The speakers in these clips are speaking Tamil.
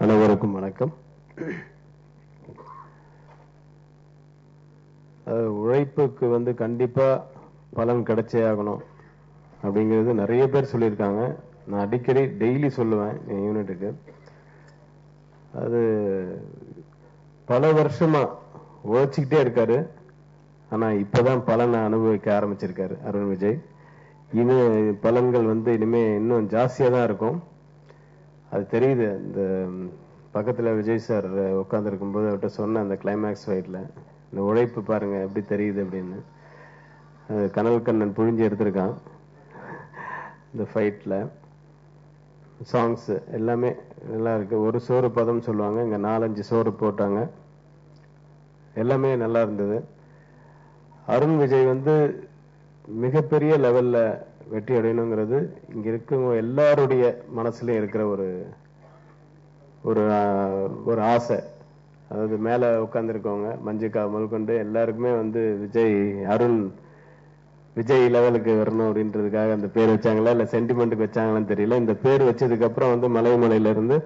அனைவருக்கும் வணக்கம். உழைப்புக்கு கண்டிப்பா பலன் கிடைச்சே ஆகணும் அப்படிங்கிறது நிறைய பேர் சொல்லியிருக்காங்க. நான் அடிக்கடி டெய்லி சொல்லுவேன் என் யூனிட்டுக்கு. அது பல வருஷமா உழைச்சிக்கிட்டே இருக்காரு. ஆனா இப்பதான் பலனை அனுபவிக்க ஆரம்பிச்சிருக்காரு அருண் விஜய். இன்னும் பலன்கள் இனிமே இன்னும் ஜாஸ்தியா தான் இருக்கும். அது தெரியுது. இந்த பக்கத்துல விஜய் சார் உட்கார்ந்து இருக்கும்போது அவர்கிட்ட சொன்ன அந்த கிளைமேக்ஸ் ஃபைட்ல இந்த உழைப்பு பாருங்க எப்படி தெரியுது அப்படின்னு. கனல் கண்ணன் புழிஞ்சு எடுத்திருக்கான் இந்த ஃபைட்ல. சாங்ஸ் எல்லாமே நல்லா இருக்கு. ஒரு சோறு பதம் சொல்லுவாங்க, இங்க 4-5 சோறு போட்டாங்க. எல்லாமே நல்லா இருந்தது. அருண் விஜய் மிகப்பெரிய லெவல்ல வெற்றி அடையணுங்கிறது இங்க இருக்கவங்க எல்லாருடைய மனசுலயும் இருக்கிற ஒரு ஆசை. அதாவது மேல உட்கார்ந்து இருக்கவங்க மஞ்சிகா முதற்கொண்டு எல்லாருக்குமே அருண் விஜய் லெவலுக்கு வரணும் அப்படின்றதுக்காக அந்த பேர் வச்சாங்களா இல்ல சென்டிமெண்ட்டுக்கு வச்சாங்களான்னு தெரியல. இந்த பேர் வச்சதுக்கு அப்புறம் மலைமலையில இருந்து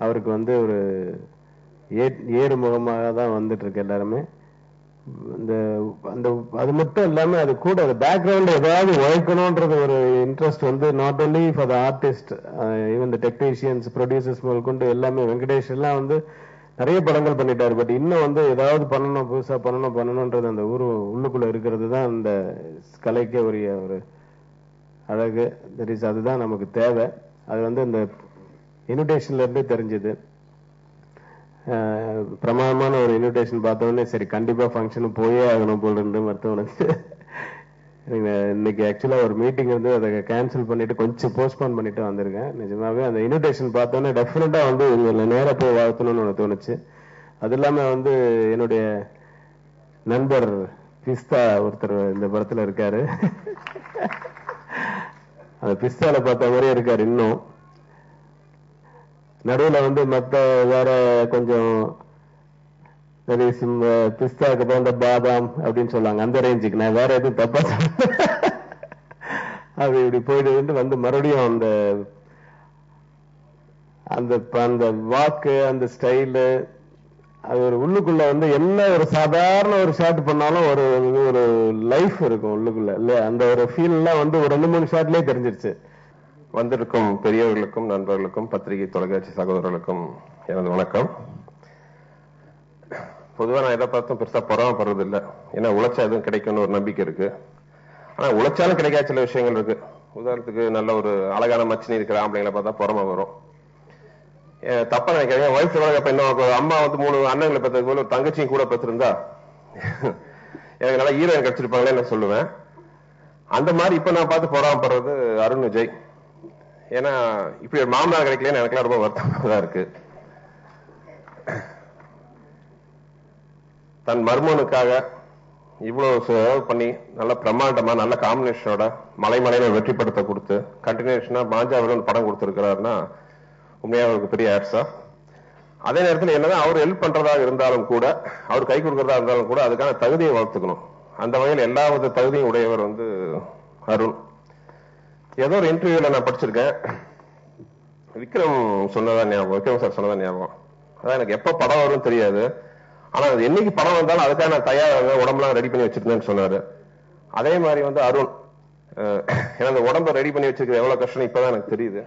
அவருக்கு ஒரு ஏறுமுகமாக தான் வந்துட்டு இருக்கு எல்லாருமே. அது மட்டும் இல்லாம அது கூட பேக்ரவுண்ட் ஏதாவது உழைக்கணும்ன்றது ஒரு interest not only for the artist, even the technicians, producers முதல் கொண்டு எல்லாமே. வெங்கடேஷ் எல்லாம் நிறைய படங்கள் பண்ணிட்டாரு. பட் இன்னும் ஏதாவது பண்ணணும், புதுசா பண்ணணும்ன்றது அந்த உள்ளுக்குள்ள இருக்கிறது தான் அந்த கலைக்கே உரிய ஒரு அழகு. அதுதான் நமக்கு தேவை. அது இந்த இன்விடேஷன்ல இருந்தே தெரிஞ்சது. பிரமாதமான ஒரு இன்விடேஷன் பார்த்தோன்னே சரி கண்டிப்பா ஃபங்க்ஷனுக்கு போயே ஆகணும் போல இருந்து மருத்துவ. இன்னைக்கு ஆக்சுவலா ஒரு மீட்டிங் அதை கேன்சல் பண்ணிட்டு கொஞ்சம் போஸ்ட்போன் பண்ணிட்டு வந்திருக்கேன். நிஜமாவே அந்த இன்விடேஷன் பார்த்தோன்னே டெஃபினட்டா உங்களை நேர போய் வாழ்த்தணும்னு தோணுச்சு. அது இல்லாம என்னுடைய நண்பர் பிஸ்தா ஒருத்தர் இந்த படத்துல இருக்காரு. அந்த பிஸ்தால பார்த்த மாதிரியே இருக்காரு. இன்னும் நடுவுல மத்த வேற கொஞ்சம் பிஸ்தாக்கு போன்ற பாதாம் அப்படின்னு சொல்லுவாங்க. அந்த ரேஞ்சுக்கு நான் வேற எதுவும் தப்பா அது இப்படி போயிட்டு மறுபடியும் அந்த வாக்கு, அந்த ஸ்டைலு, அது ஒரு உள்ளுக்குள்ள என்ன ஒரு சாதாரண ஒரு ஷாட் பண்ணாலும் ஒரு லைஃப் இருக்கும் உள்ளுக்குள்ள இல்ல. அந்த ஒரு ஃபீல் எல்லாம் ஒரு 2-3 ஷாட்லயே தெரிஞ்சிருச்சு. வந்திருக்கும் பெரியவர்களுக்கும் நண்பர்களுக்கும் பத்திரிகை தொலைக்காட்சி சகோதரர்களுக்கும் எனது வணக்கம். பொதுவா நான் எதை பார்த்தும் பெருசா பொறாமப்படுறது இல்லை. ஏன்னா உழைச்சா எதுவும் கிடைக்கும்னு ஒரு நம்பிக்கை இருக்கு. ஆனா உழைச்சாலும் கிடைக்காத சில விஷயங்கள் இருக்கு. உதாரணத்துக்கு நல்ல ஒரு அழகான மச்சினி இருக்கிற ஆம்பளைங்களை பார்த்தா பொறாம வரும். தப்பா நினைக்காங்க. வயசு அப்ப இன்னும் அம்மா 3 அண்ணங்களை பெற்றது போல ஒரு தங்கச்சியும் கூட பெற்றிருந்தா எனக்கு நல்லா ஹீரோயின் கிடைச்சிருப்பாங்களே நான் சொல்லுவேன். அந்த மாதிரி இப்ப நான் பார்த்து பொறாமப்படுறது அருண் விஜய். ஏன்னா இப்படி ஒரு மாமனார் கிடைக்கலன்னு எனக்குலாம் ரொம்ப வருத்தமா தான் இருக்கு. தன் மருமனுக்காக இவ்வளவு சேவை பண்ணி நல்ல பிரம்மாண்டமா நல்ல காம்பினேஷனோட மலைமலையில வெற்றிப்படுத்த கொடுத்து கண்டினியூஷனா பாஞ்சாவில படம் கொடுத்திருக்கிறாருன்னா உண்மையா அவருக்கு பெரிய ஆட்ஸா. அதே நேரத்தில் என்னதான் அவர் ஹெல்ப் பண்றதாக இருந்தாலும் கூட, அவர் கை கொடுக்கறதா இருந்தாலும் கூட அதுக்கான தகுதியை வளர்த்துக்கணும். அந்த வகையில் எல்லா வித தகுதியும் உடையவர் அருண். ஏதோ ஒரு இன்டர்வியூல நான் படிச்சிருக்கேன். விக்ரம் சார் சொன்னதா ஞாபகம். அதான் எனக்கு எப்ப படம் வரும்னு தெரியாது. ஆனா அது என்னைக்கு படம் வந்தாலும் அதுக்காக நான் தயாராக உடம்புலாம் ரெடி பண்ணி வச்சிருந்தேன்னு சொன்னாரு. அதே மாதிரி அருண் ஏன்னா அந்த உடம்ப ரெடி பண்ணி வச்சிருக்கிறது எவ்வளவு கஷ்டம் இப்பதான் எனக்கு தெரியுது.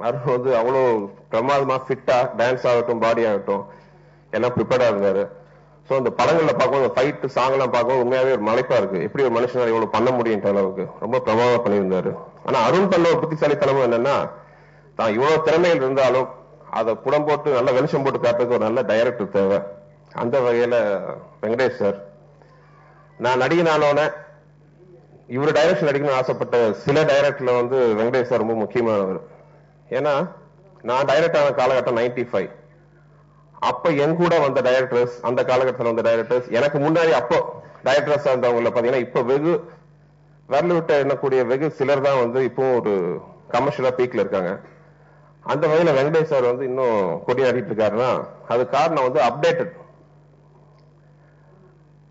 அருண் அவ்வளவு பிரமாதமா ஃபிட்டா டான்ஸ் ஆகட்டும், பாடி ஆகட்டும் எல்லாம் ப்ரிப்பேர்டா இருந்தாரு. சோ அந்த படங்கள்ல பார்க்கும்போது ஃபைட் சாங் எல்லாம் பார்க்கும்போது உண்மையாவே ஒரு மலைப்பா இருக்கு. எப்படி ஒரு மனுஷனால இவ்வளவு பண்ண முடியுன்ற அளவுக்கு ரொம்ப பிரமாதமா பண்ணியிருந்தாரு. ஆனா அருண் பண்ண ஒரு புத்திசாலித்தனமும் என்னன்னா, தான் இவ்வளவு திறமைகள் இருந்தாலும் அதை புடம் போட்டு நல்ல வெளிச்சம் போட்டு காட்டுறதுக்கு ஒரு நல்ல டைரக்டர் தேவை. அந்த வகையில வெங்கடேஷ் சார், நான் நடிகனானோட இவரு டைரக்ஷன் நடிக்கணும்னு ஆசைப்பட்ட சில டைரக்டர்ல வெங்கடேஷ் சார் ரொம்ப முக்கியமானவர். ஏன்னா நான் டைரக்டர் ஆன காலகட்டம் 95. அப்ப என் கூட வந்த டைரக்டர்ஸ், அந்த காலகட்டத்தில் வந்த டைரக்டர்ஸ், எனக்கு முன்னாடி அப்போ டைரக்டர்ஸா இருந்தவங்கள பாத்தீங்கன்னா இப்ப வெகு வரல விட்டு எண்ணக்கூடிய வெகு சிலர் தான் இப்போ ஒரு கமர்ஷியலா பீக்ல இருக்காங்க. அந்த வகையில வெங்கடேஷ் சார் இன்னும் கொடியாடிட்டு இருக்காருன்னா அது காரணம் அப்டேட்டட்.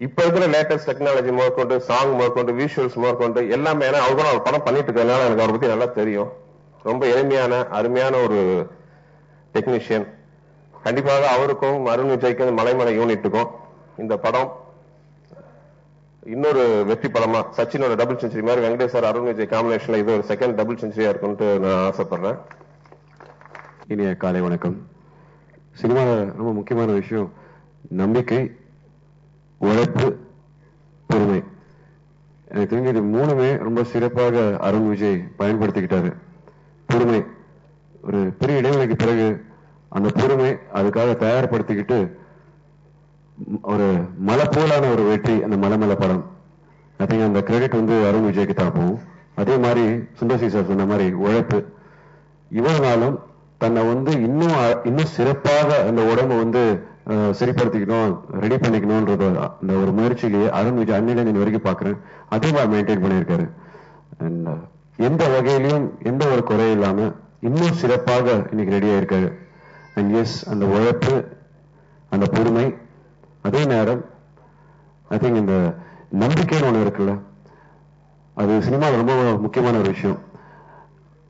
இப்ப இருக்கிற லேட்டஸ்ட் டெக்னாலஜி முதற்கொண்டு, சாங் முதற்கொண்டு, விஷுவல்ஸ் முதற்கொண்டு எல்லாமே. ஏன்னா அவர் கூட ஒரு படம் பண்ணிட்டு இருக்கிறதுனால எனக்கு அவரை பத்தி நல்லா தெரியும். ரொம்ப எளிமையான அருமையான ஒரு டெக்னீஷியன். கண்டிப்பாக அவருக்கும் அருண் விஜய்க்கும் மலைமலை யூனிட்டுக்கும் இந்த படம் இன்னொரு வெற்றி படமா சச்சினோட டபுள் செஞ்சுரி மாதிரி வெங்கடேஷ் சார் அருண் விஜய் காம்பினேஷன்ல இது ஒரு செகண்ட் டபுள் செஞ்சுரியா இருக்கும்னு நான் ஆசைப்படுறேன். இனிய காலை வணக்கம். சினிமாவில் ரொம்ப முக்கியமான விஷயம் நம்பிக்கை, உழைப்பு, பொறுமை. எனக்கு தெரிஞ்சு இது மூணுமே ரொம்ப சிறப்பாக அருண் விஜய் பயன்படுத்திக்கிட்டாரு. பொறுமை, ஒரு பெரிய இடைவெளிக்கு பிறகு அந்த பொறுமை அதுக்காக தயார்படுத்திக்கிட்டு ஒரு மலை போலான ஒரு வெற்றி அந்த மலை படம். ஐ திங்க் அந்த கிரெடிட் வந்து அருண் விஜய்க்கு தான் போகும். அதே மாதிரி சுந்தர்சி சார் சொன்ன மாதிரி உழைப்பு. இவ்வளவு நாளும் தன்னை வந்து இன்னும் சிறப்பாக அந்த உடம்பு வந்து சரிப்படுத்திக்கணும், ரெடி பண்ணிக்கணும்ன்றது அந்த ஒரு முயற்சியிலேயே அருண் விஜய் அன்னில நீ வரைக்கும் பாக்குறேன் அதே மாதிரி மெயின்டைன் பண்ணியிருக்காரு. அண்ட் எந்த வகையிலையும் எந்த ஒரு குறை இல்லாம இன்னும் சிறப்பாக இன்னைக்கு ரெடியா இருக்காரு. அண்ட் எஸ், அந்த உழைப்பு, அந்த பொறுமை, அதே நேரம் ஐ திங்க் இந்த நம்பிக்கைன்னு ஒண்ணு இருக்குல்ல, அது சினிமாவில் ரொம்ப முக்கியமான ஒரு விஷயம்.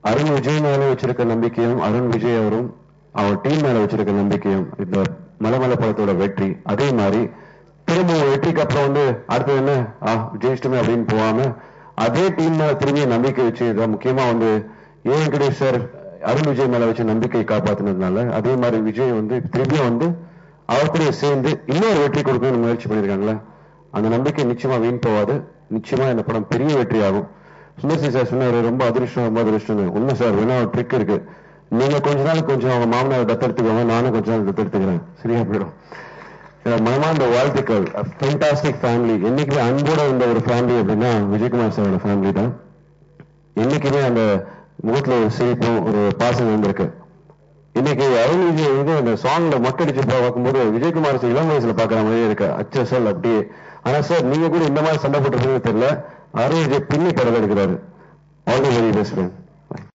அருண் விஜய் மேல வச்சிருக்க நம்பிக்கையும் அருண் விஜய் அவரும் அவர் டீம் மேல வச்சிருக்க நம்பிக்கையும் இந்த மலை படத்தோட வெற்றி. அதே மாதிரி திரும்ப வெற்றிக்கு அப்புறம் வந்து அடுத்தது என்ன ஜெயிச்சிட்டுமே அப்படின்னு போகாம அதே டீம் மேல திரும்பிய நம்பிக்கை வச்சு முக்கியமா வந்து வெங்கடேஷ் சார் அருண் விஜய் மேல வச்ச நம்பிக்கை காப்பாத்தினதுனால அதே மாதிரி விஜய் வந்து திரும்பியும் வந்து அவர் கூட சேர்ந்து இன்னொரு வெற்றி கொடுக்கணும்னு முயற்சி பண்ணிருக்காங்களா, அந்த நம்பிக்கை நிச்சயமா வீண் போகாது. நிச்சயமா இந்த படம் பெரிய வெற்றி ஆகும். சுந்தர்சி சார் சொன்னாரு ரொம்ப அதிர்ஷ்டம். உண்மை சார், வேணா ஒரு ட்ரிக் இருக்கு. நீங்க கொஞ்ச நாள் கொஞ்சம் அவங்க மாமனார் தத்தெடுத்துக்கோங்க, நானும் கொஞ்ச நாள் தத்தெடுத்துக்கிறேன், சரியா போயிடும். மனமார்ந்த வாழ்த்துக்கள். Fantastic family. என்னைக்குமே அன்போட இருந்த ஒரு ஃபேமிலி அப்படின்னா விஜயகுமார் சாரோட ஃபேமிலி தான். என்னைக்குமே அந்த முகத்துல ஒரு சிரிப்பும் ஒரு பாசம் இருந்திருக்கு. இன்னைக்கு அருண் விஜய் வந்து அந்த சாங்ல மொட்டடிச்சு பார்க்கும்போது விஜயகுமார் சார் இளம் வயசுல பாக்குற மாதிரியே இருக்கு, அச்சல் அப்படியே. ஆனா சார் நீங்க கூட இந்த மாதிரி சண்டை போட்டு தெரியல, அருண் விஜய் பின்னி படம் எடுக்கிறாரு. All the very best friend.